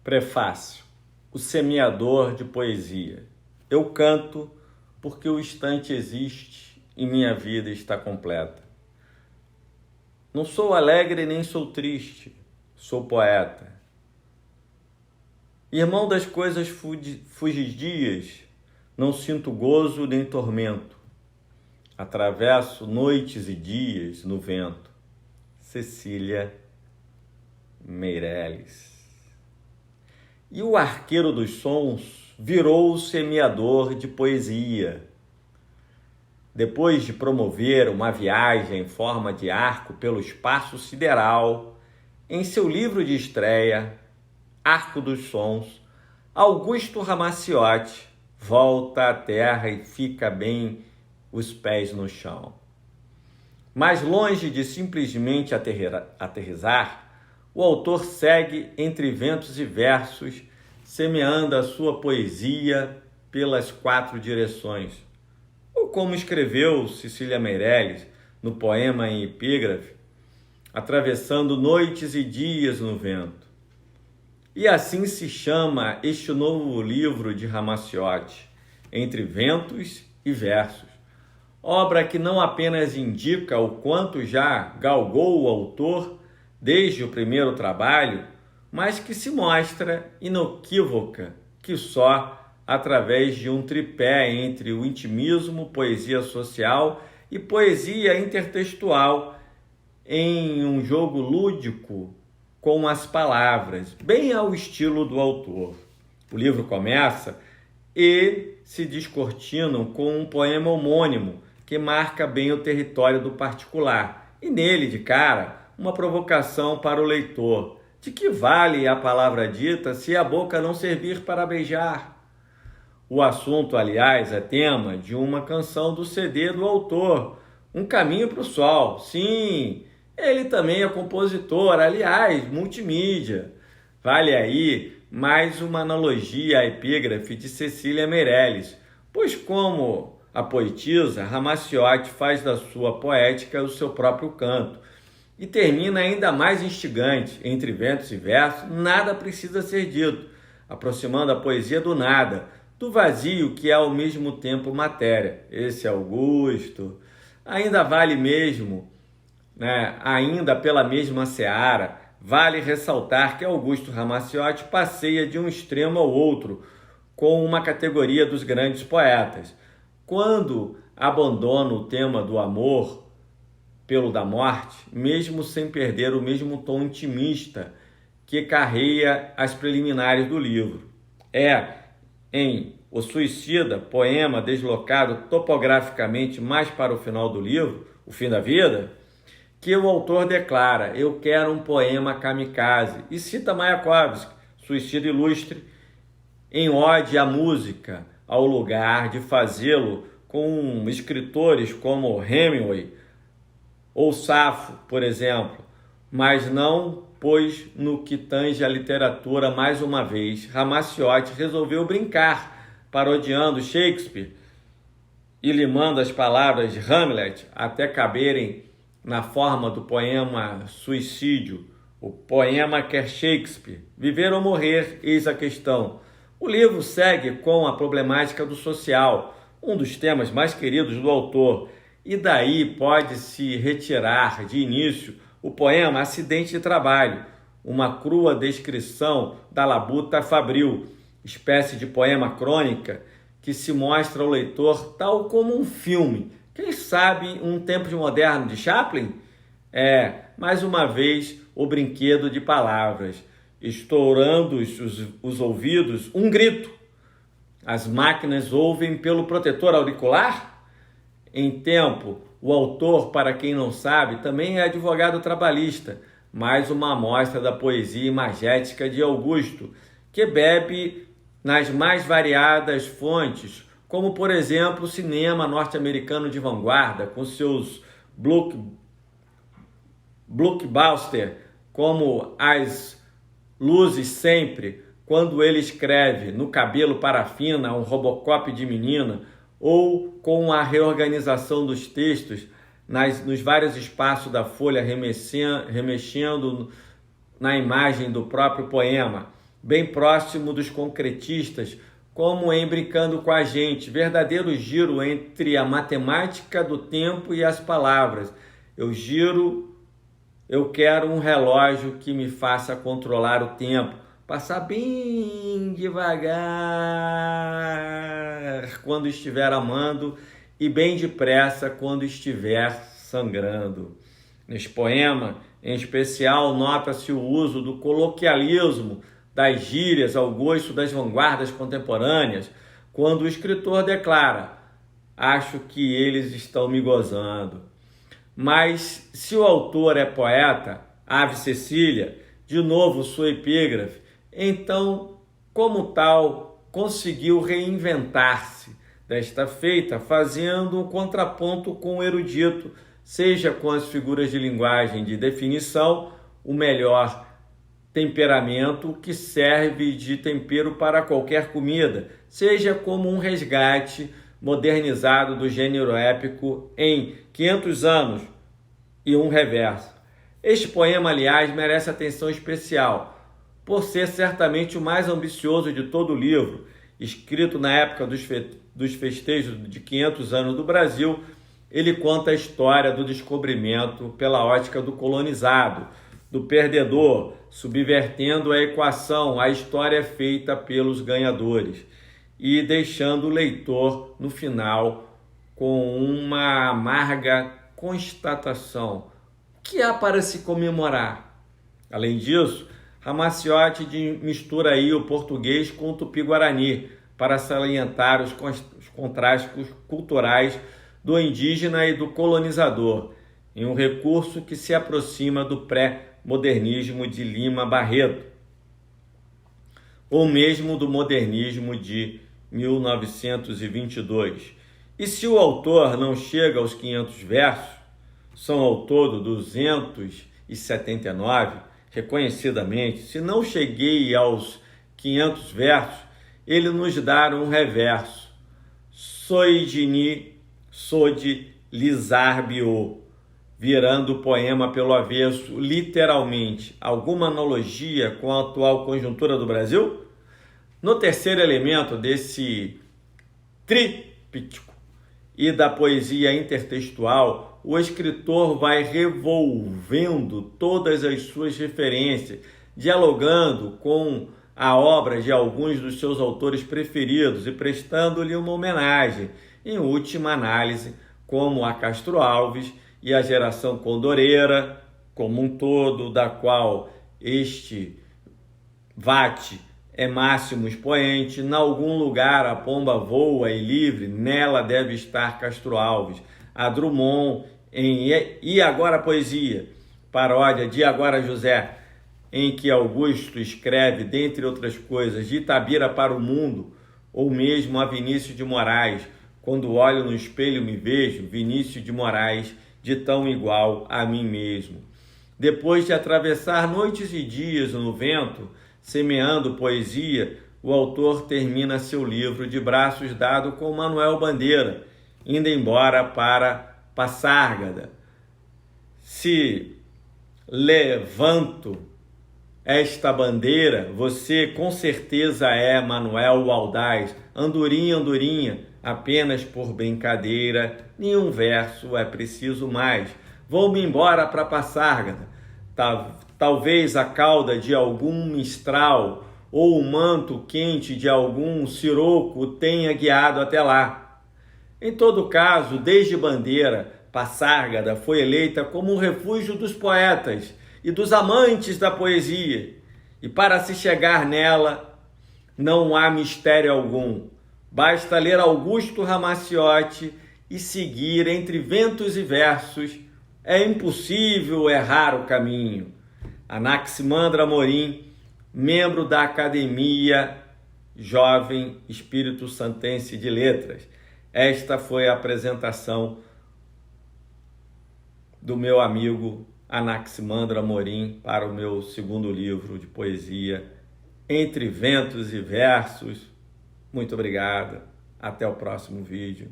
Prefácio. O semeador de poesia. Eu canto porque o instante existe e minha vida está completa. Não sou alegre nem sou triste, sou poeta. Irmão das coisas fugidias, não sinto gozo nem tormento. Atravesso noites e dias no vento. Cecília Meirelles. E o arqueiro dos sons virou o semeador de poesia. Depois de promover uma viagem em forma de arco pelo espaço sideral, em seu livro de estreia, Arco dos Sons, Augusto Ramaciotti volta à terra e fica bem os pés no chão. Mas longe de simplesmente aterrissar, o autor segue entre ventos e versos, semeando a sua poesia pelas 4 direções. Ou como escreveu Cecília Meirelles no poema em epígrafe, atravessando noites e dias no vento. E assim se chama este novo livro de Ramaciotti, Entre Ventos e Versos. Obra que não apenas indica o quanto já galgou o autor desde o primeiro trabalho, mas que se mostra inequívoca que só através de um tripé entre o intimismo, poesia social e poesia intertextual, em um jogo lúdico com as palavras, bem ao estilo do autor. O livro começa e se descortina com um poema homônimo que marca bem o território do particular. E nele, de cara, uma provocação para o leitor. De que vale a palavra dita se a boca não servir para beijar? O assunto, aliás, é tema de uma canção do CD do autor, Um Caminho para o Sol. Sim, ele também é compositor, aliás, multimídia. Vale aí mais uma analogia à epígrafe de Cecília Meirelles, pois como a poetisa, Ramaciotti faz da sua poética o seu próprio canto. E termina ainda mais instigante, entre ventos e versos, nada precisa ser dito, aproximando a poesia do nada, do vazio que é ao mesmo tempo matéria. Esse Augusto ainda vale mesmo, ainda pela mesma seara, vale ressaltar que Augusto Ramaciotti passeia de um extremo ao outro, com uma categoria dos grandes poetas. Quando abandona o tema do amor pelo da morte, mesmo sem perder o mesmo tom intimista que carreia as preliminares do livro. Em O Suicida, poema deslocado topograficamente mais para o final do livro, O Fim da Vida, que o autor declara: eu quero um poema kamikaze, e cita Mayakovsky, Suicida Ilustre, em ode à música, ao lugar de fazê-lo com escritores como Hemingway ou Safo, por exemplo, mas não, pois no que tange à literatura, mais uma vez, Ramaciotti resolveu brincar, parodiando Shakespeare e limando as palavras de Hamlet até caberem na forma do poema Suicídio, o poema que é Shakespeare. Viver ou morrer, eis a questão. O livro segue com a problemática do social, um dos temas mais queridos do autor, e daí pode-se retirar de início o poema Acidente de Trabalho, uma crua descrição da labuta fabril, espécie de poema crônica que se mostra ao leitor tal como um filme. Quem sabe um Tempos Modernos de Chaplin? Mais uma vez, o brinquedo de palavras. Estourando os ouvidos, um grito. As máquinas ouvem pelo protetor auricular? Em tempo, o autor, para quem não sabe, também é advogado trabalhista, mais uma amostra da poesia imagética de Augusto, que bebe nas mais variadas fontes, como, por exemplo, o cinema norte-americano de vanguarda, com seus blockbuster, como As Luzes Sempre, quando ele escreve No Cabelo Parafina, um Robocop de menina, ou com a reorganização dos textos nos vários espaços da folha, remexendo na imagem do próprio poema, bem próximo dos concretistas, como em Brincando com a Gente, verdadeiro giro entre a matemática do tempo e as palavras. Eu giro, eu quero um relógio que me faça controlar o tempo, passar bem devagar quando estiver amando e bem depressa quando estiver sangrando. Neste poema, em especial, nota-se o uso do coloquialismo, das gírias ao gosto das vanguardas contemporâneas, quando o escritor declara: acho que eles estão me gozando. Mas se o autor é poeta, Ave Cecília, de novo sua epígrafe, então, como tal, conseguiu reinventar-se, desta feita fazendo um contraponto com o erudito, seja com as figuras de linguagem de definição, o melhor temperamento que serve de tempero para qualquer comida, seja como um resgate modernizado do gênero épico em 500 anos e um reverso. Este poema, aliás, merece atenção especial, por ser certamente o mais ambicioso de todo o livro, escrito na época dos festejos de 500 anos do Brasil. Ele conta a história do descobrimento pela ótica do colonizado, do perdedor, subvertendo a equação, a história é feita pelos ganhadores, e deixando o leitor, no final, com uma amarga constatação: o que há para se comemorar? Além disso, Ramaciotti mistura aí o português com o tupi-guarani para salientar os contrastes culturais do indígena e do colonizador, em um recurso que se aproxima do pré-modernismo de Lima Barreto, ou mesmo do modernismo de 1922. E se o autor não chega aos 500 versos, são ao todo 279, reconhecidamente, se não cheguei aos 500 versos, ele nos dá um reverso. Soidini Sode Lizarbio, virando o poema pelo avesso, literalmente. Alguma analogia com a atual conjuntura do Brasil? No terceiro elemento desse tríptico e da poesia intertextual, o escritor vai revolvendo todas as suas referências, dialogando com a obra de alguns dos seus autores preferidos e prestando-lhe uma homenagem, em última análise, como a Castro Alves e a geração condoreira como um todo, da qual este Vate é máximo expoente. Em algum lugar a pomba voa e livre, nela deve estar Castro Alves. A Drummond em E Agora Poesia, paródia de Agora José, em que Augusto escreve, dentre outras coisas, de Itabira para o mundo, ou mesmo a Vinícius de Moraes, quando olho no espelho me vejo, Vinícius de Moraes, de tão igual a mim mesmo. Depois de atravessar noites e dias no vento, semeando poesia, o autor termina seu livro de braços dados com Manuel Bandeira, indo embora para Passárgada. Se levanto esta bandeira, você com certeza é Manuel Aldaz. Andorinha, andorinha, apenas por brincadeira, nenhum verso é preciso mais. Vou-me embora para Passárgada. Talvez a cauda de algum mistral ou o manto quente de algum siroco tenha guiado até lá. Em todo caso, desde Bandeira, Passárgada foi eleita como um refúgio dos poetas e dos amantes da poesia. E para se chegar nela, não há mistério algum. Basta ler Augusto Ramaciotti e seguir entre ventos e versos. É impossível errar o caminho. Anaximandro Amorim, membro da Academia Jovem Espírito Santense de Letras. Esta foi a apresentação do meu amigo Anaximandro Amorim para o meu segundo livro de poesia, Entre Ventos e Versos. Muito obrigado. Até o próximo vídeo.